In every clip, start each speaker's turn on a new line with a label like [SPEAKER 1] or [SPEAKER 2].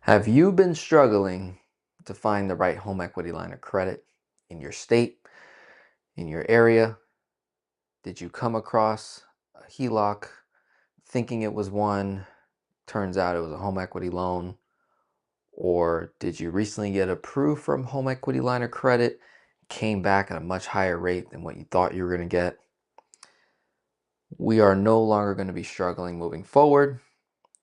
[SPEAKER 1] Have you been struggling to find the right home equity line of credit in your state, in your area? Did you come across a HELOC thinking it was one, turns out it was a home equity loan? Or did you recently get approved from home equity line of credit, came back at a much higher rate than what you thought you were going to get? We are no longer going to be struggling moving forward.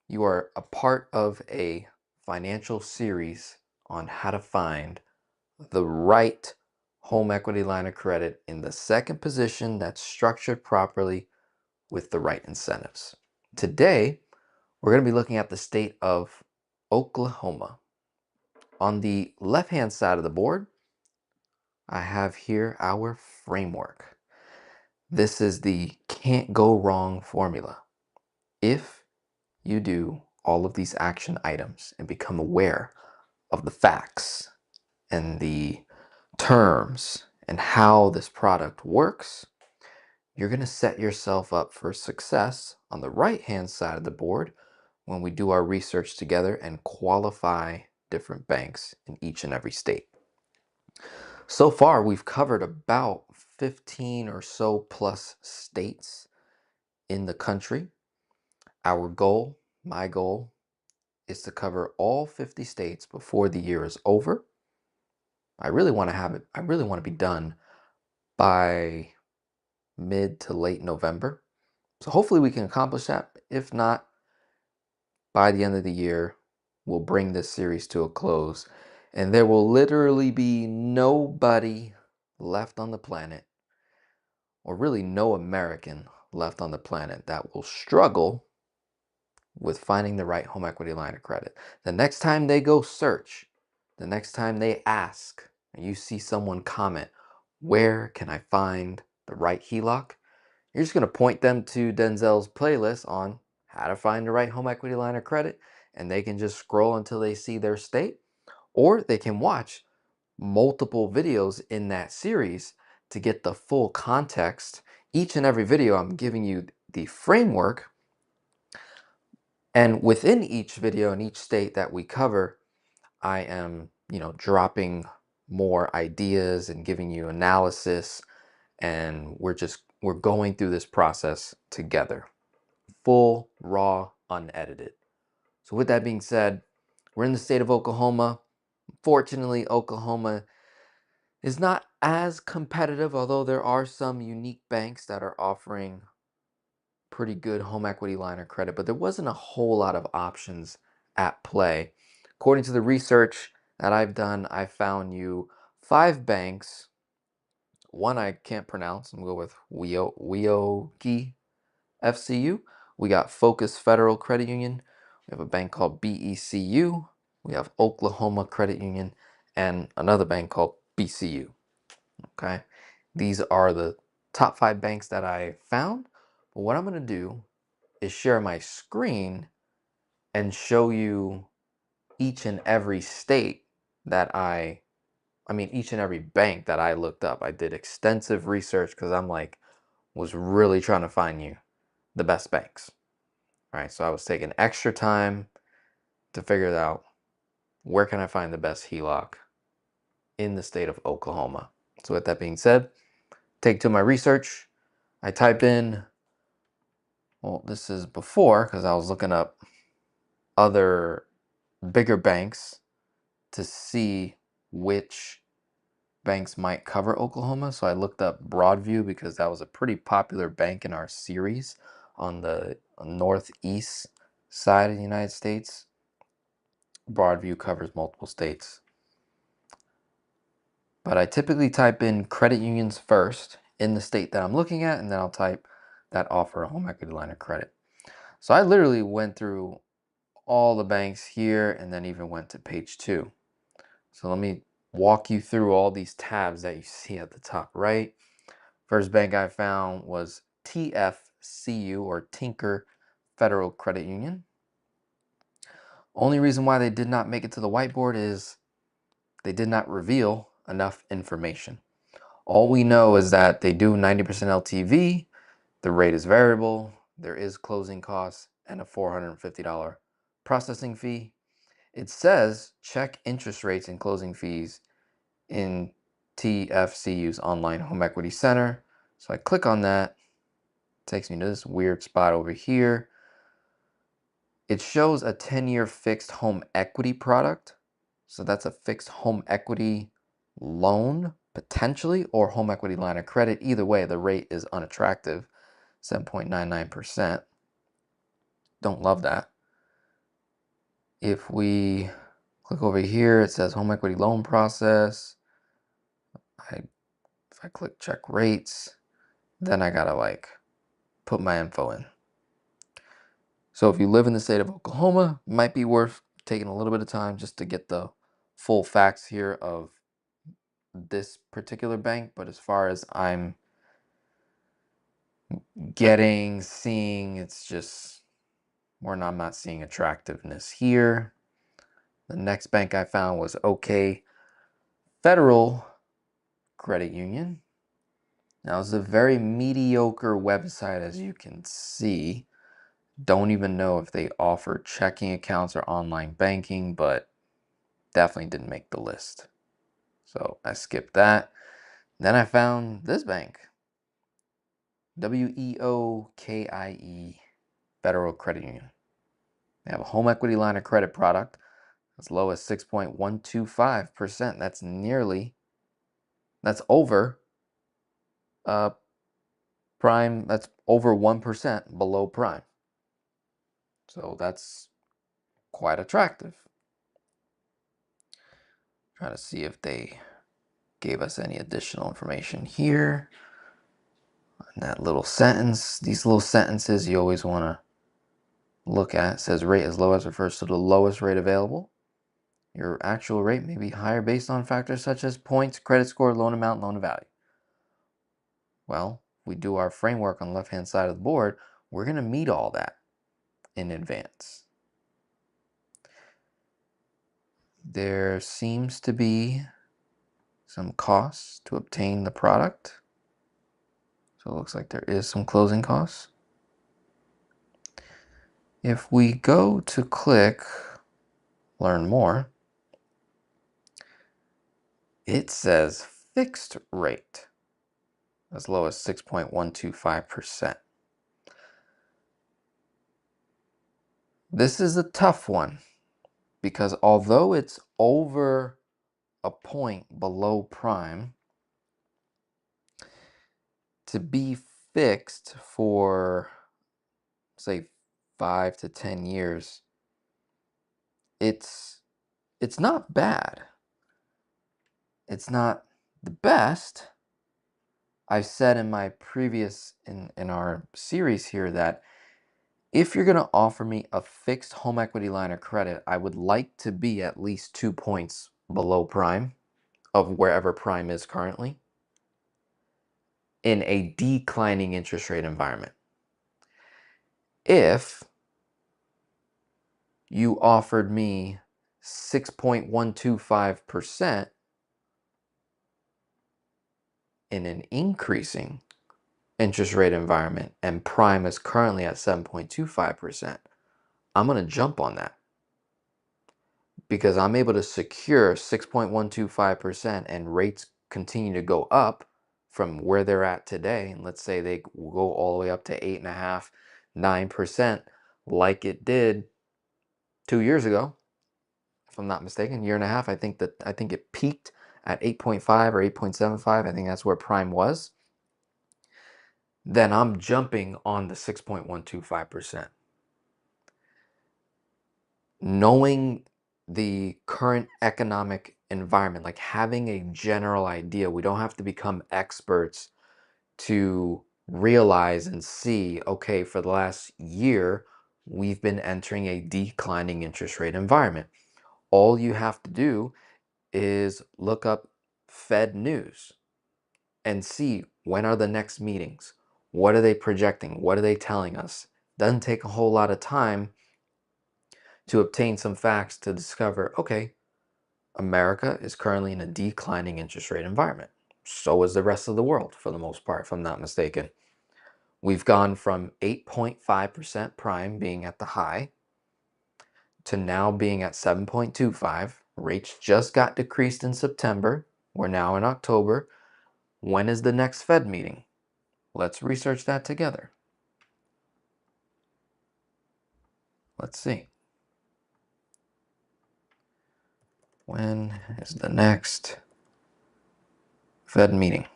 [SPEAKER 1] You are a part of a financial series on how to find the right home equity line of credit in the second position that's structured properly with the right incentives. Today, we're going to be looking at the state of Oklahoma. On the left-hand side of the board, I have here our framework. This is the can't go wrong formula. If you do all of these action items and become aware of the facts and the terms and how this product works, you're going to set yourself up for success on the right hand side of the board when we do our research together and qualify different banks in each and every state. So far, we've covered about 15 or so plus states in the country. Our goal, my goal, is to cover all 50 states before the year is over. I really want to be done by mid to late November. So hopefully we can accomplish that. If not, by the end of the year, we'll bring this series to a close. And there will literally be nobody left on the planet, or really no American left on the planet, that will struggle with finding the right home equity line of credit. The next time they go search, the next time they ask, and you see someone comment, "Where can I find the right HELOC?" You're just going to point them to Denzel's playlist on how to find the right home equity line of credit, and they can just scroll until they see their state, or they can watch multiple videos in that series to get the full context. Each and every video, I'm giving you the framework, and within each video in each state that we cover, I am, dropping more ideas and giving you analysis, and we're going through this process together. Full, raw, unedited. So with that being said, we're in the state of Oklahoma. Fortunately, Oklahoma is not as competitive, although there are some unique banks that are offering pretty good home equity line of credit, but there wasn't a whole lot of options at play. According to the research that I've done, I found you 5 banks. One I can't pronounce. I'm going to go with Wioki FCU. We got Focus Federal Credit Union. We have a bank called BECU. We have Oklahoma Credit Union and another bank called BCU. Okay. These are the top 5 banks that I found. But what I'm going to do is share my screen and show you each and every state that each and every bank that I looked up. I did extensive research because was really trying to find you the best banks. All right, so I was taking extra time to figure out where can I find the best HELOC in the state of Oklahoma. So with that being said, take to my research. I type in, well, this is before because I was looking up other bigger banks to see which banks might cover Oklahoma. So I looked up Broadview because that was a pretty popular bank in our series on the northeast side of the United States. Broadview covers multiple states. But I typically type in credit unions first in the state that I'm looking at, and then I'll type that offer a home equity line of credit. So I literally went through all the banks here and then even went to page 2. So let me walk you through all these tabs that you see at the top right. First bank I found was TFCU, or Tinker Federal Credit Union. Only reason why they did not make it to the whiteboard is they did not reveal enough information. All we know is that they do 90% LTV, the rate is variable, there is closing costs, and a $450 processing fee. It says check interest rates and closing fees in TFCU's online home equity center. So I click on that, takes me to this weird spot over here. It shows a 10-year fixed home equity product. So that's a fixed home equity loan, potentially, or home equity line of credit. Either way, the rate is unattractive, 7.99%. Don't love that. If we click over here, it says home equity loan process. If I click check rates, then I gotta like put my info in. So if you live in the state of Oklahoma, it might be worth taking a little bit of time just to get the full facts here of this particular bank. But as far as I'm seeing, it's just I'm not seeing attractiveness here. The next bank I found was OK Federal Credit Union. Now it's a very mediocre website, as you can see. Don't even know if they offer checking accounts or online banking, but definitely didn't make the list. So I skipped that. Then I found this bank, WEOKIE Federal Credit Union. They have a home equity line of credit product as low as 6.125%. That's over prime, that's over 1% below prime. So that's quite attractive. Trying to see if they gave us any additional information here. And that little sentence, these little sentences you always want to look at. It says rate as low as refers to the lowest rate available. Your actual rate may be higher based on factors such as points, credit score, loan amount, loan to value. Well, if we do our framework on the left-hand side of the board, we're going to meet all that in advance. There seems to be some costs to obtain the product. So it looks like there is some closing costs. If we go to click learn more, it says fixed rate as low as 6.125%. This is a tough one because although it's over a point below prime, to be fixed for say 5 to 10 years, it's not bad. It's not the best. I've said in my previous in our series here that if you're going to offer me a fixed home equity line of credit, I would like to be at least 2 points below prime of wherever prime is currently in a declining interest rate environment. If you offered me 6.125% in an increasing interest rate environment and prime is currently at 7.25%, I'm going to jump on that because I'm able to secure 6.125% and rates continue to go up from where they're at today. And let's say they go all the way up to 8.5%, 9%, like it did 2 years ago, if I'm not mistaken, year and a half. I think it peaked at 8.5 or 8.75. I think that's where prime was. Then I'm jumping on the 6.125%. Knowing the current economic environment, like having a general idea, we don't have to become experts to realize and see, okay, for the last year, we've been entering a declining interest rate environment. All you have to do is look up Fed news and see when are the next meetings. What are they projecting? What are they telling us? Doesn't take a whole lot of time to obtain some facts to discover, okay, America is currently in a declining interest rate environment. So is the rest of the world, for the most part, if I'm not mistaken. We've gone from 8.5% prime being at the high to now being at 7.25. Rates just got decreased in September. We're now in October. When is the next Fed meeting? Let's research that together. Let's see. When is the next Fed meeting?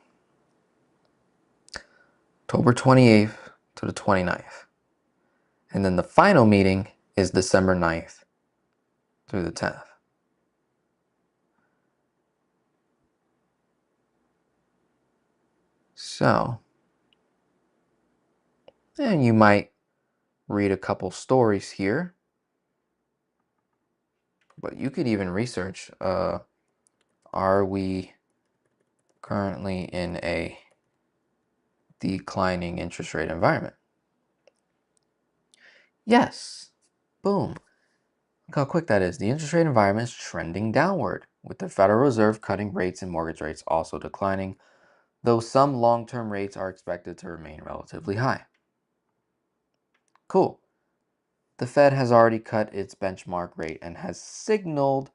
[SPEAKER 1] October 28th to the 29th. And then the final meeting is December 9th through the 10th. So, and you might read a couple stories here, but you could even research, are we currently in a declining interest rate environment? Yes. Boom. Look how quick that is. The interest rate environment is trending downward, with the Federal Reserve cutting rates and mortgage rates also declining, though some long-term rates are expected to remain relatively high. Cool. The Fed has already cut its benchmark rate and has signaled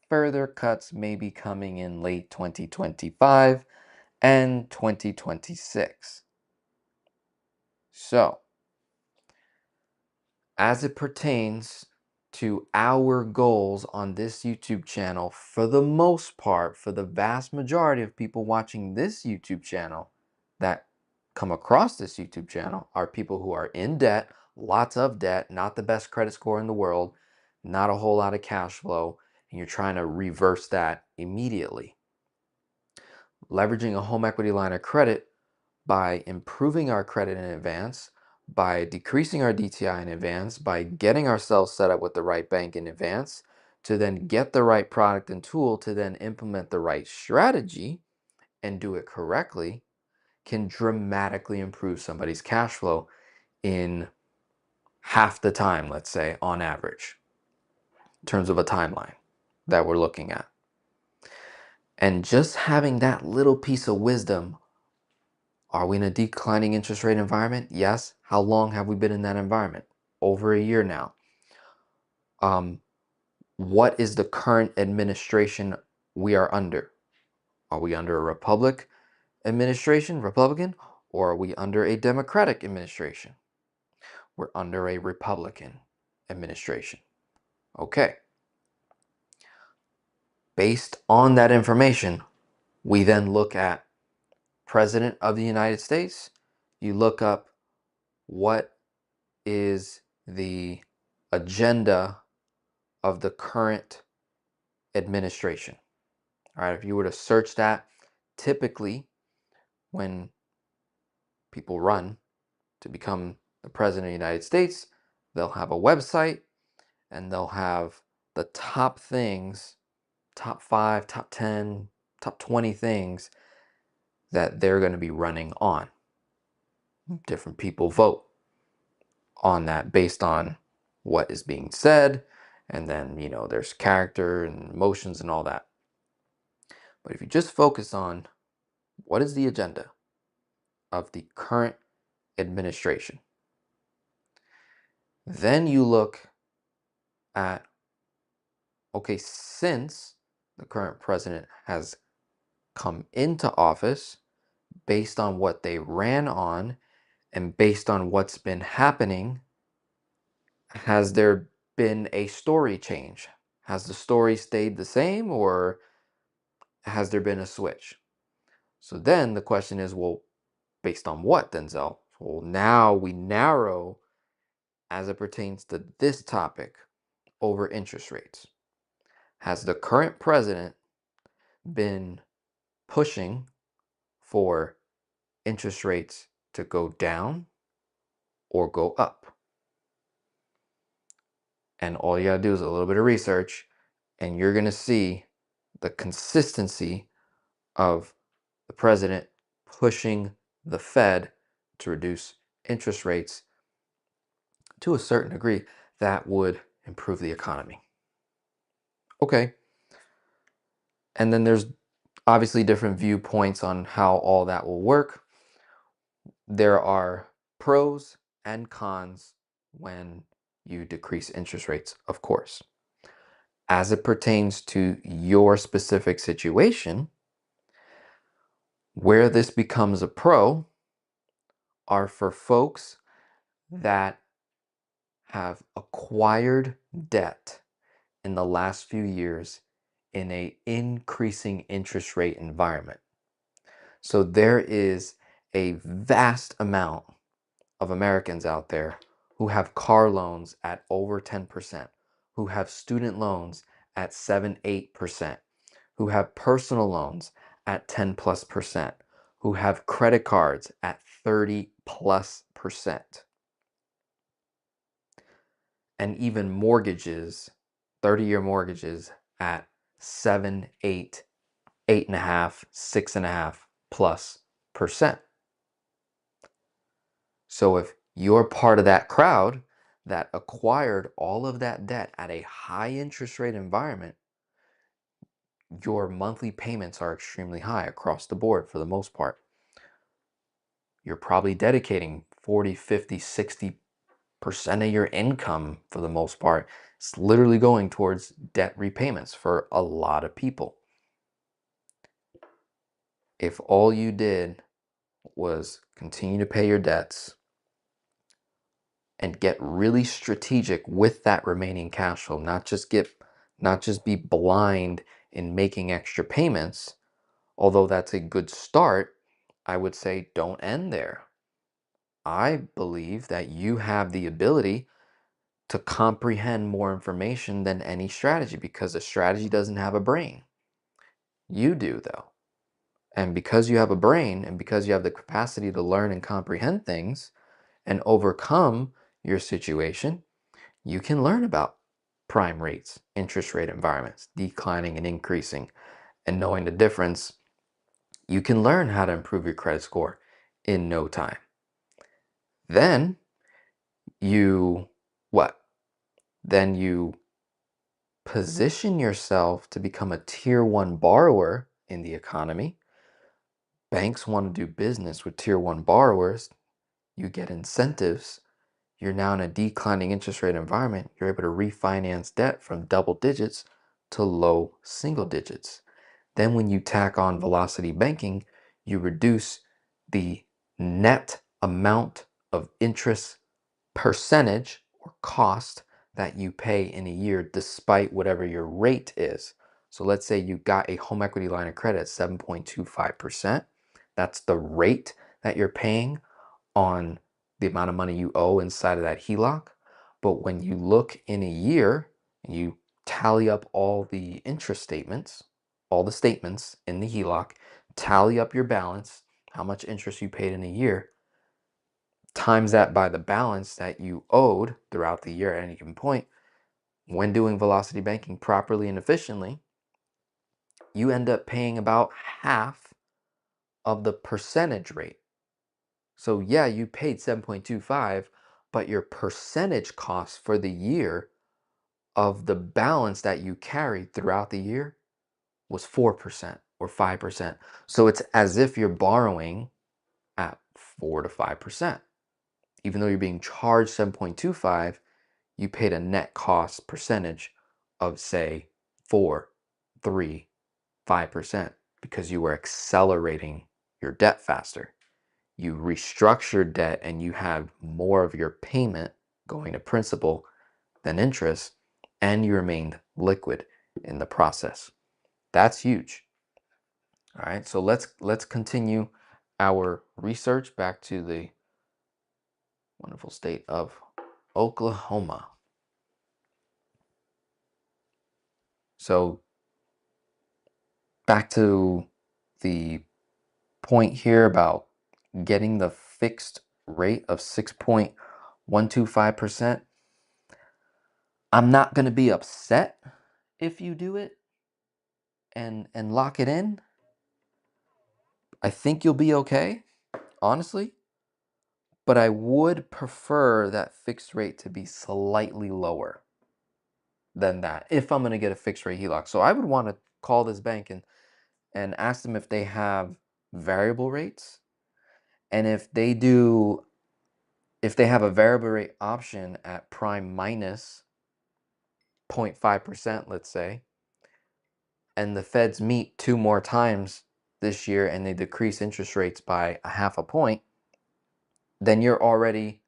[SPEAKER 1] further cuts may be coming in late 2025 and 2026. So, as it pertains to our goals on this YouTube channel, for the most part, for the vast majority of people watching this YouTube channel that come across this YouTube channel are people who are in debt, lots of debt, not the best credit score in the world, not a whole lot of cash flow, and you're trying to reverse that immediately. Leveraging a home equity line of credit by improving our credit in advance, by decreasing our DTI in advance, by getting ourselves set up with the right bank in advance, to then get the right product and tool to then implement the right strategy and do it correctly, can dramatically improve somebody's cash flow in half the time, let's say, on average, in terms of a timeline that we're looking at. And just having that little piece of wisdom. Are we in a declining interest rate environment? Yes. How long have we been in that environment? Over a year now. What is the current administration we are under? Are we under a Republican, or are we under a Democratic administration? We're under a Republican administration. Okay. Based on that information, we then look at President of the United States. You look up what is the agenda of the current administration. All right, if you were to search that, typically when people run to become the president of the United States, they'll have a website and they'll have the top things, top 5, top 10, top 20 things that they're going to be running on. Different people vote on that based on what is being said, and then there's character and emotions and all that. But if you just focus on what is the agenda of the current administration, then you look at, okay, since the current president has come into office, based on what they ran on and based on what's been happening, has there been a story change? Has the story stayed the same, or has there been a switch? So then the question is, well, based on what, Denzel? Well, now we narrow as it pertains to this topic over interest rates. Has the current president been pushing for interest rates to go down or go up? And all you gotta do is a little bit of research, and you're gonna see the consistency of the president pushing the Fed to reduce interest rates to a certain degree that would improve the economy. Okay. And then there's obviously different viewpoints on how all that will work. There are pros and cons when you decrease interest rates, of course. As it pertains to your specific situation, where this becomes a pro are for folks that have acquired debt in the last few years in a increasing interest rate environment. So there is a vast amount of Americans out there who have car loans at over 10%, who have student loans at 7, 8%, who have personal loans at 10 plus percent, who have credit cards at 30 plus percent, and even mortgages, 30-year mortgages at 7, 8, 8.5, 6.5 plus percent. So if you're part of that crowd that acquired all of that debt at a high interest rate environment, your monthly payments are extremely high across the board for the most part. You're probably dedicating 40, 50, 60% of your income for the most part. It's literally going towards debt repayments for a lot of people. If all you did was continue to pay your debts and get really strategic with that remaining cash flow, not just be blind in making extra payments, although that's a good start, I would say don't end there. I believe that you have the ability to comprehend more information than any strategy because a strategy doesn't have a brain. You do, though. And because you have a brain and because you have the capacity to learn and comprehend things and overcome your situation, you can learn about prime rates, interest rate environments, declining and increasing, and knowing the difference. You can learn how to improve your credit score in no time. Then you, what? Then you position yourself to become a tier 1 borrower in the economy. Banks want to do business with tier 1 borrowers. You get incentives. You're now in a declining interest rate environment. You're able to refinance debt from double digits to low single digits. Then when you tack on velocity banking, you reduce the net amount of interest percentage or cost that you pay in a year despite whatever your rate is. So let's say you got a home equity line of credit at 7.25%. That's the rate that you're paying on the amount of money you owe inside of that HELOC. But when you look in a year and you tally up all the interest statements, all the statements in the HELOC, tally up your balance, how much interest you paid in a year, times that by the balance that you owed throughout the year at any given point, when doing velocity banking properly and efficiently, you end up paying about half of the percentage rate. So yeah, you paid 7.25, but your percentage cost for the year of the balance that you carried throughout the year was 4% or 5%. So it's as if you're borrowing at 4 to 5%. Even though you're being charged 7.25, you paid a net cost percentage of say 4, 3, 5% because you were accelerating your debt faster. You restructured debt and you have more of your payment going to principal than interest, and you remained liquid in the process. That's huge. All right, so let's continue our research back to the wonderful state of Oklahoma. So back to the point here about getting the fixed rate of 6.125%. I'm not going to be upset if you do it and lock it in. I think you'll be okay, honestly, but I would prefer that fixed rate to be slightly lower than that if I'm going to get a fixed rate HELOC. So I would want to call this bank and ask them if they have variable rates, and if they do if they have a variable rate option at prime minus 0.5%, let's say, and the Feds meet 2 more times this year and they decrease interest rates by a half a point, then you're already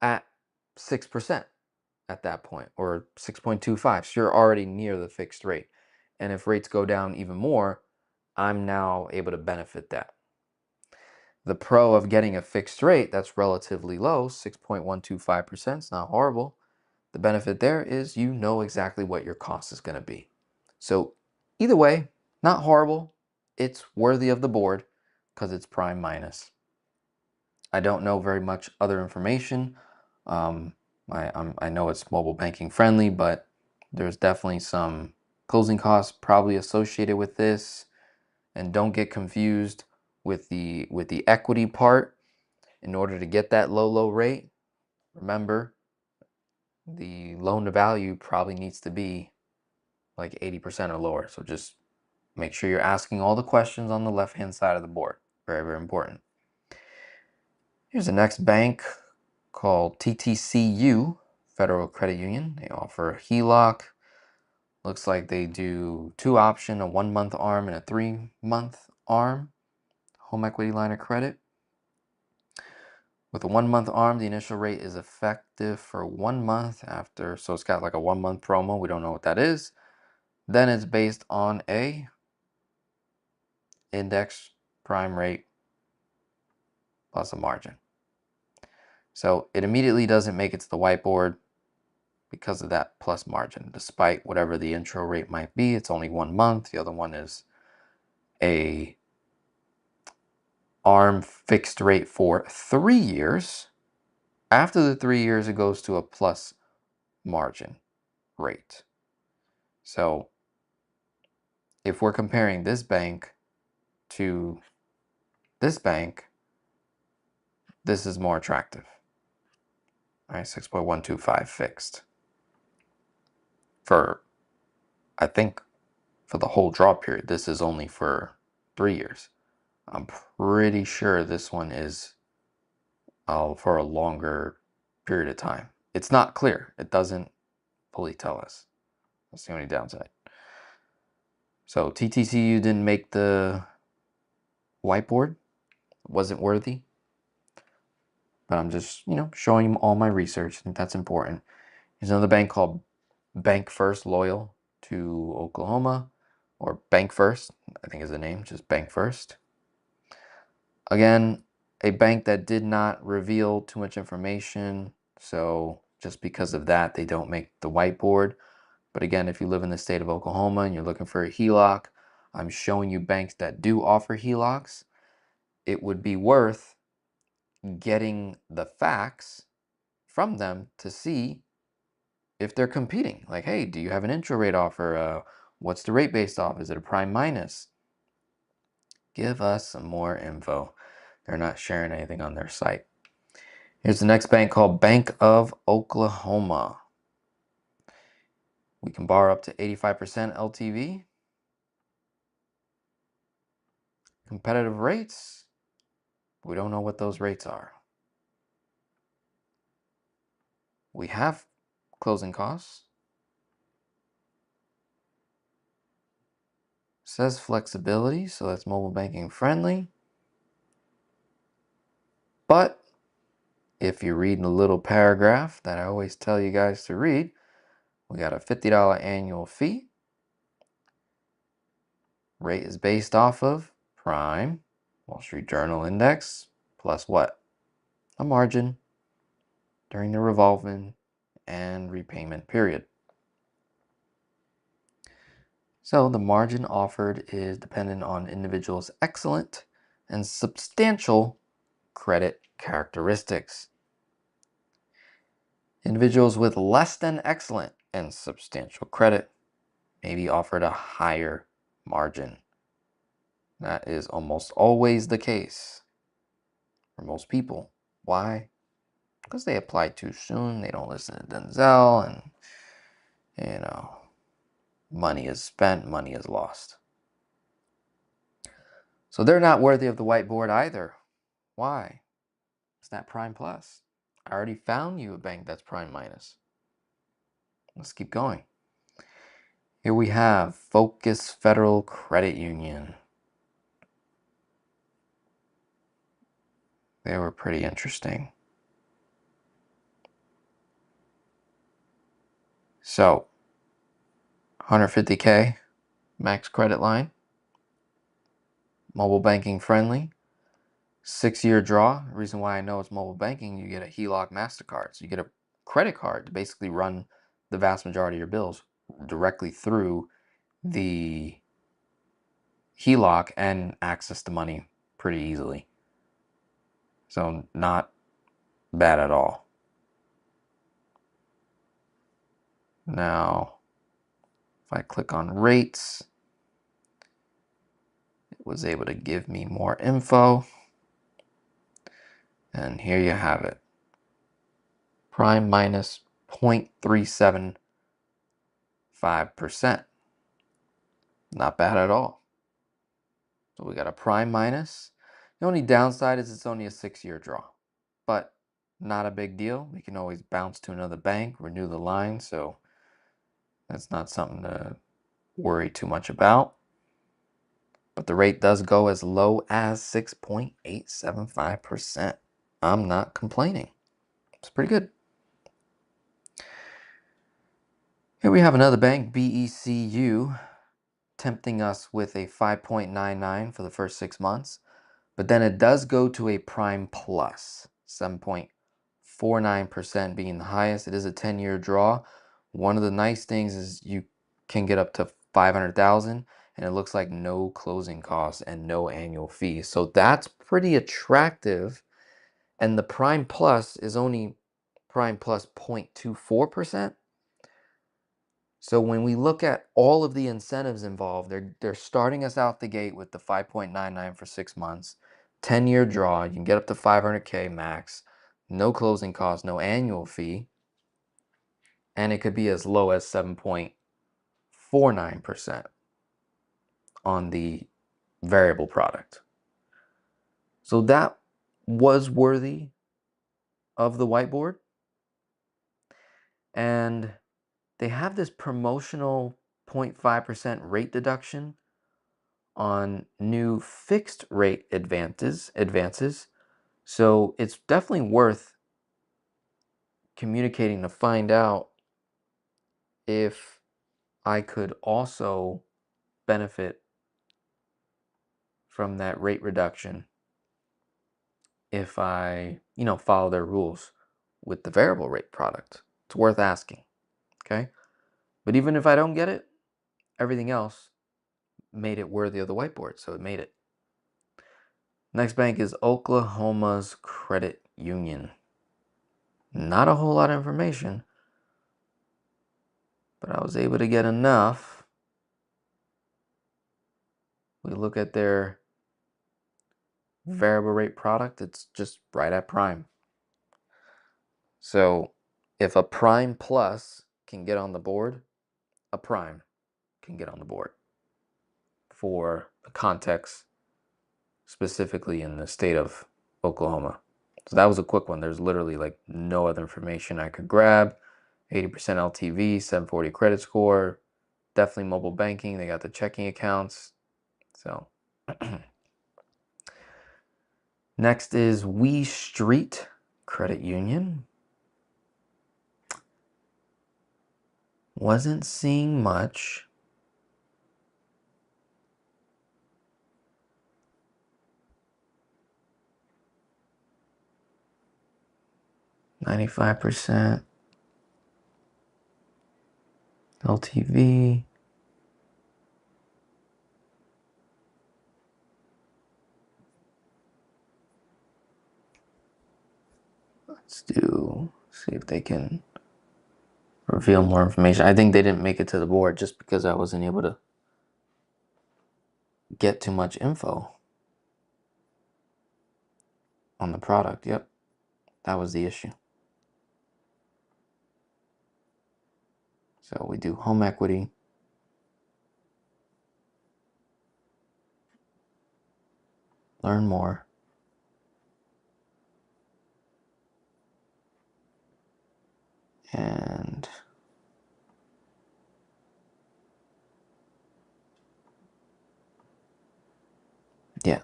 [SPEAKER 1] at 6% at that point, or 6.25. So you're already near the fixed rate. And if rates go down even more, I'm now able to benefit that. The pro of getting a fixed rate that's relatively low, 6.125%, it's not horrible. The benefit there is you know exactly what your cost is going to be. So either way, not horrible. It's worthy of the board because it's prime minus. I don't know very much other information. I know it's mobile banking friendly, but there's definitely some closing costs probably associated with this. And don't get confused with the equity part. In order to get that low rate, remember the loan to value probably needs to be like 80% or lower. So just make sure you're asking all the questions on the left hand side of the board. Very, very important. Here's the next bank called TTCU, Federal Credit Union. They offer a HELOC. Looks like they do 2 option, a 1-month ARM and a 3-month ARM, home equity line of credit. With a 1-month ARM, the initial rate is effective for 1 month after, so it's got like a 1-month promo. We don't know what that is. Then it's based on a index prime rate plus a margin. So it immediately doesn't make it to the whiteboard because of that plus margin. Despite whatever the intro rate might be, it's only 1 month. The other one is a ARM fixed rate for 3 years. After the 3 years, it goes to a plus margin rate. So if we're comparing this bank to this bank, this is more attractive. All right, 6.125 fixed for, I think, for the whole draw period. This is only for 3 years. I'm pretty sure this one is for a longer period of time. It's not clear. It doesn't fully tell us. That's the only downside. So TTCU didn't make the whiteboard. It wasn't worthy. But I'm just, showing you all my research. I think that's important. There's another bank called Bank First, loyal to Oklahoma, or Bank First, I think is the name, just Bank First. Again, a bank that did not reveal too much information, so just because of that, they don't make the whiteboard. But again, if you live in the state of Oklahoma and you're looking for a HELOC, I'm showing you banks that do offer HELOCs. It would be worth getting the facts from them to see if they're competing. Like, hey, do you have an intro rate offer? What's the rate based off? Is it a prime minus? Give us some more info. They're not sharing anything on their site. Here's the next bank called Bank of Oklahoma. We can borrow up to 85% LTV. Competitive rates. We don't know what those rates are. We have closing costs. Says flexibility, so that's mobile banking friendly. But if you read the little paragraph that I always tell you guys to read, we got a $50 annual fee. Rate is based off of prime, Wall Street Journal index, plus what? A margin during the revolving and repayment period. So the margin offered is dependent on individuals' excellent and substantial credit characteristics. Individuals with less than excellent and substantial credit may be offered a higher margin. That is almost always the case for most people. Why? Because they apply too soon. They don't listen to Denzel, and money is spent, money is lost. So they're not worthy of the whiteboard either. Why? It's not prime plus. I already found you a bank that's prime minus. Let's keep going. Here we have Focus Federal Credit Union. They were pretty interesting. So, 150K max credit line, mobile banking friendly, 6-year draw. The reason why I know it's mobile banking, you get a HELOC MasterCard. So you get a credit card to basically run the vast majority of your bills directly through the HELOC and access the money pretty easily. So not bad at all. Now, if I click on rates, it was able to give me more info. And here you have it. Prime minus 0.375%. Not bad at all. So we got a prime minus. The only downside is it's only a 6-year draw, but not a big deal. We can always bounce to another bank, renew the line, so that's not something to worry too much about. But the rate does go as low as 6.875%. I'm not complaining. It's pretty good. Here we have another bank, BECU, tempting us with a 5.99 for the first 6 months. But then it does go to a prime plus, 7.49% being the highest. It is a 10-year draw. One of the nice things is you can get up to 500,000 and it looks like no closing costs and no annual fees. So that's pretty attractive. And the prime plus is only prime plus 0.24%. So when we look at all of the incentives involved, they're starting us out the gate with the 5.99 for 6 months, 10-year draw. You can get up to 500K max, no closing costs, no annual fee, and it could be as low as 7.49% on the variable product. So that was worthy of the whiteboard. And they have this promotional 0.5% rate deduction on new fixed rate advances. So it's definitely worth communicating to find out if I could also benefit from that rate reduction if I, follow their rules with the variable rate product. It's worth asking, okay? But even if I don't get it, everything else made it worthy of the whiteboard, so it made it. Next bank is Oklahoma's Credit Union. Not a whole lot of information, but I was able to get enough. We look at their variable rate product, it's just right at prime. So if a prime plus can get on the board, a prime can get on the board for the context specifically in the state of Oklahoma. So that was a quick one. There's literally like no other information I could grab. 80% LTV, 740 credit score, definitely mobile banking. They got the checking accounts. So next is We Street Credit Union. Wasn't seeing much. $95 LTV. See if they can reveal more information. I think they didn't make it to the board just because I wasn't able to get too much info on the product. Yep, that was the issue. So we do home equity. Learn more. And yeah,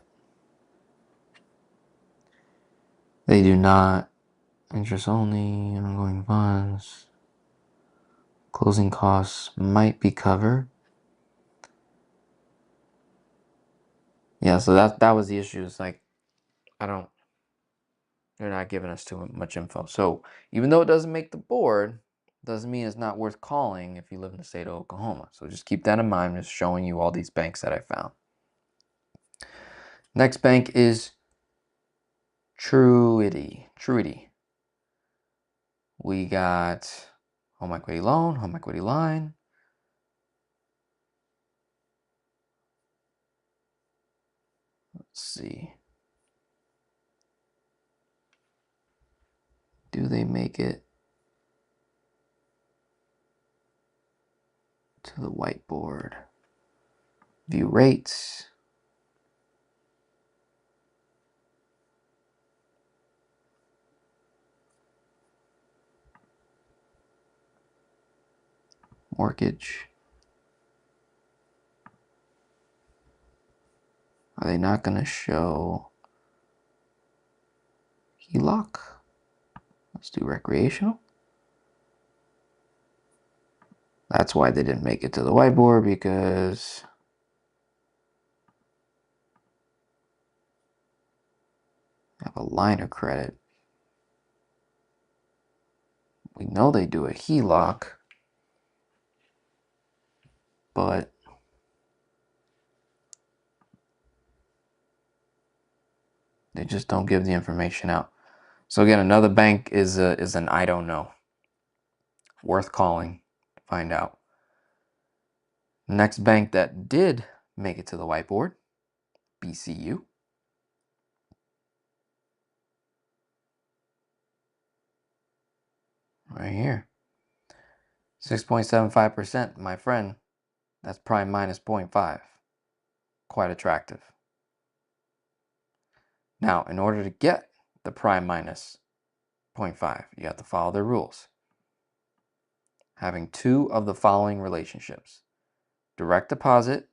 [SPEAKER 1] they do not. Interest only, ongoing funds, closing costs might be covered. Yeah, so that was the issue. It's like, they're not giving us too much info. So even though it doesn't make the board, doesn't mean it's not worth calling if you live in the state of Oklahoma. So just keep that in mind. I'm just showing you all these banks that I found. Next bank is Truity. We got home equity loan, home equity line. Let's see. Do they make it to the whiteboard? View rates. Mortgage. Are they not going to show HELOC? Let's do recreational. That's why they didn't make it to the whiteboard, because they have a line of credit. We know they do a HELOC, but they just don't give the information out. So again, another bank is an I don't know. Worth calling to find out. Next bank that did make it to the whiteboard, BCU. Right here. 6.75%, my friend. That's prime minus 0.5. Quite attractive. Now, in order to get the prime minus 0.5, you have to follow their rules. Having two of the following relationships: direct deposit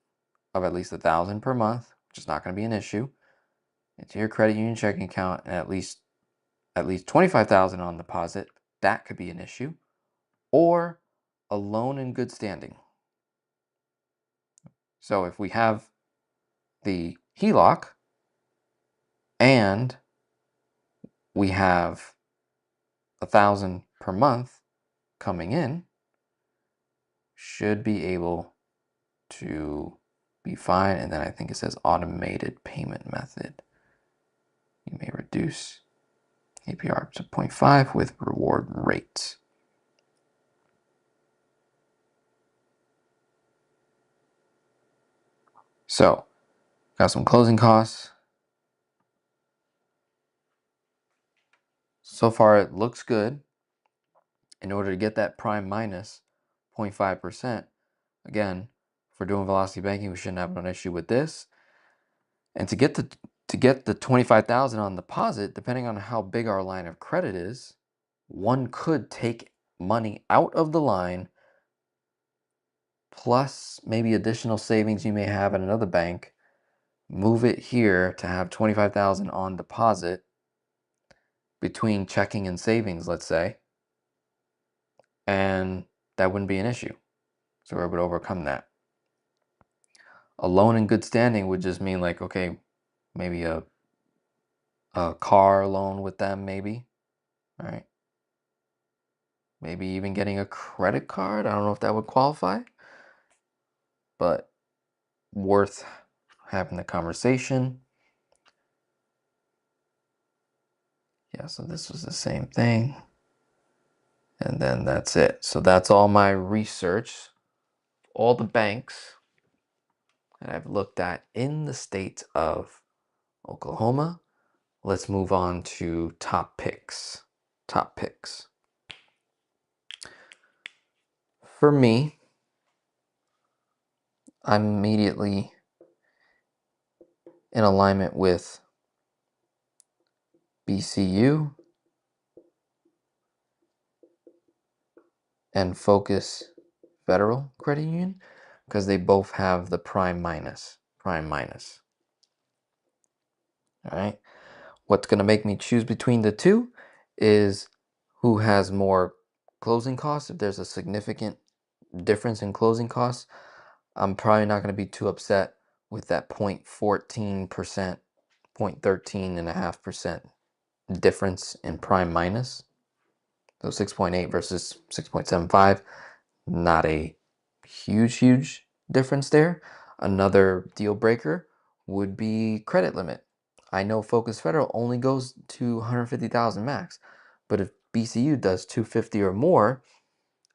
[SPEAKER 1] of at least $1,000 per month, which is not going to be an issue, into your credit union checking account, and at least $25,000 on deposit, that could be an issue, or a loan in good standing. So if we have the HELOC and we have $1,000 per month coming in, should be able to be fine. And then I think it says automated payment method. You may reduce APR to 0.5 with reward rates. So, got some closing costs. So far, it looks good. In order to get that prime minus 0.5%, again, if we're doing velocity banking, we shouldn't have an issue with this. And to get the 25,000 on deposit, depending on how big our line of credit is, one could take money out of the line plus maybe additional savings you may have at another bank, move it here to have 25,000 on deposit between checking and savings, let's say, and that wouldn't be an issue. So we're able to overcome that. A loan in good standing would just mean like, okay, maybe a car loan with them, maybe, right? Maybe even getting a credit card. I don't know if that would qualify, but worth having the conversation. Yeah, so this was the same thing. And then that's it. So that's all my research. All the banks that I've looked at in the state of Oklahoma. Let's move on to top picks. Top picks. For me, I'm immediately in alignment with BCU and Focus Federal Credit Union because they both have the prime minus. All right. What's going to make me choose between the two is who has more closing costs. If there's a significant difference in closing costs, I'm probably not going to be too upset with that 0.14%, 0.13.5% difference in prime minus. So 6.8 versus 6.75, not a huge difference there. Another deal breaker would be credit limit. I know Focus Federal only goes to 150,000 max, but if BCU does 250 or more,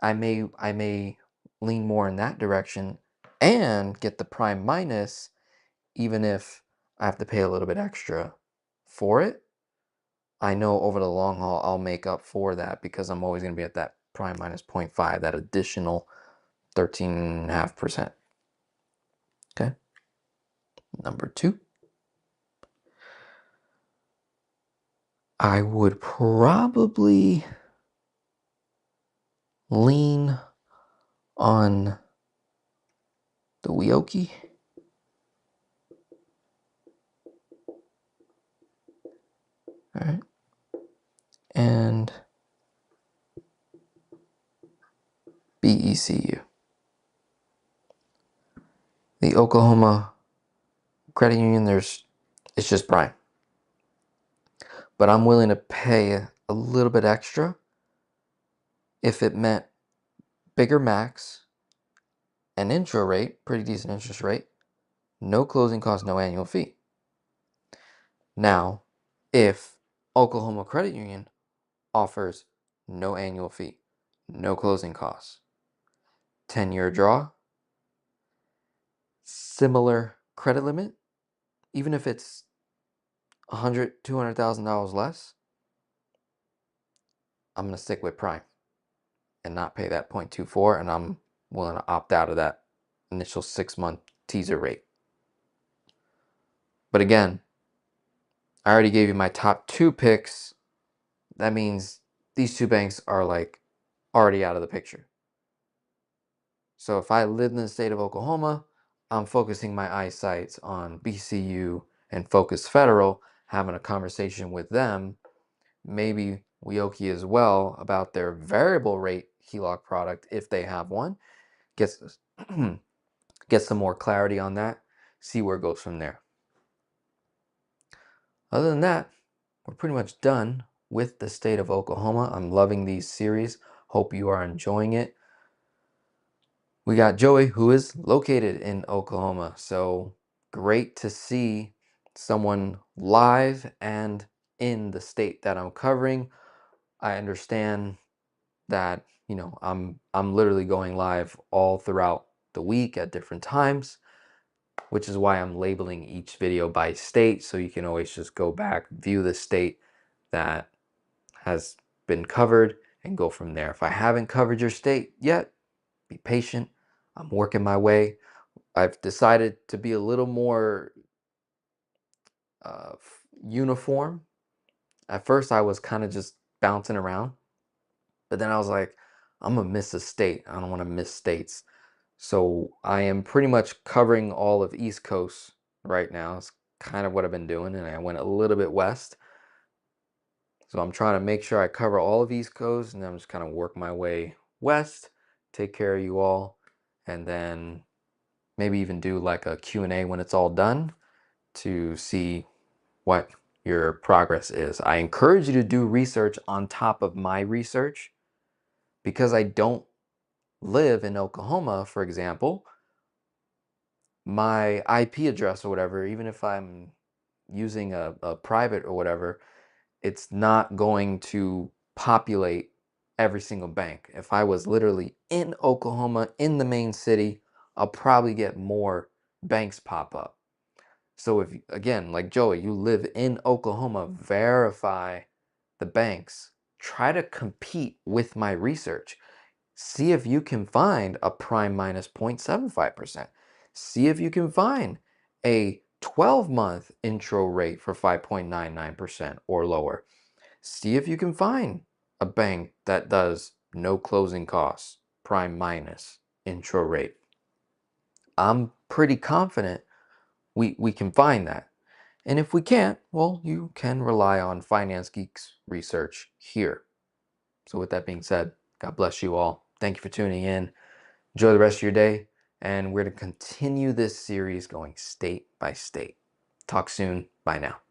[SPEAKER 1] I may lean more in that direction and get the prime minus, even if I have to pay a little bit extra for it. I know over the long haul I'll make up for that because I'm always going to be at that prime minus 0.5, that additional 13.5%. Okay. Number 2, I would probably lean on the WIOKI. All right. And BECU. The Oklahoma Credit Union, it's just prime. But I'm willing to pay a little bit extra if it meant bigger max, an intro rate, pretty decent interest rate, no closing costs, no annual fee. Now, if Oklahoma Credit Union offers no annual fee, no closing costs, 10-year draw, similar credit limit, even if it's $100,000, $200,000 less, I'm going to stick with prime and not pay that 0.24, and I'm willing to opt out of that initial 6-month teaser rate. But again, I already gave you my top 2 picks. That means these 2 banks are like already out of the picture. So if I lived in the state of Oklahoma, I'm focusing my eyesight on BCU and Focus Federal, having a conversation with them, maybe WIOKI as well, about their variable rate HELOC product if they have one. Get some more clarity on that, see where it goes from there. Other than that, we're pretty much done with the state of Oklahoma. I'm loving these series. Hope you are enjoying it. We got Joey, who is located in Oklahoma. So great to see someone live and in the state that I'm covering. I understand that, I'm literally going live all throughout the week at different times, which is why I'm labeling each video by state, so you can always just go back, view the state that has been covered, and go from there. If I haven't covered your state yet, be patient. I'm working my way. I've decided to be a little more uniform. At first, I was kind of just bouncing around, but then I was like, I'm gonna miss a state. I don't want to miss states. So I am pretty much covering all of East Coast right now. It's kind of what I've been doing, and I went a little bit west. So I'm trying to make sure I cover all of East Coast, and then I'm just kind of work my way west, take care of you all, and then maybe even do like a Q&A when it's all done to see what your progress is. I encourage you to do research on top of my research because I don't live in Oklahoma, for example. My IP address or whatever, even if I'm using a private or whatever, it's not going to populate every single bank. If I was literally in Oklahoma, in the main city, I'll probably get more banks pop up. So if, again, like Joey, you live in Oklahoma, verify the banks. Try to compete with my research. See if you can find a prime minus 0.75%. See if you can find a 12-month intro rate for 5.99% or lower. See if you can find a bank that does no closing costs, prime minus, intro rate. I'm pretty confident we can find that. And if we can't, well, you can rely on Finance Geek's research here. So with that being said, God bless you all. Thank you for tuning in. Enjoy the rest of your day. And we're to continue this series going state by state. Talk soon. Bye now.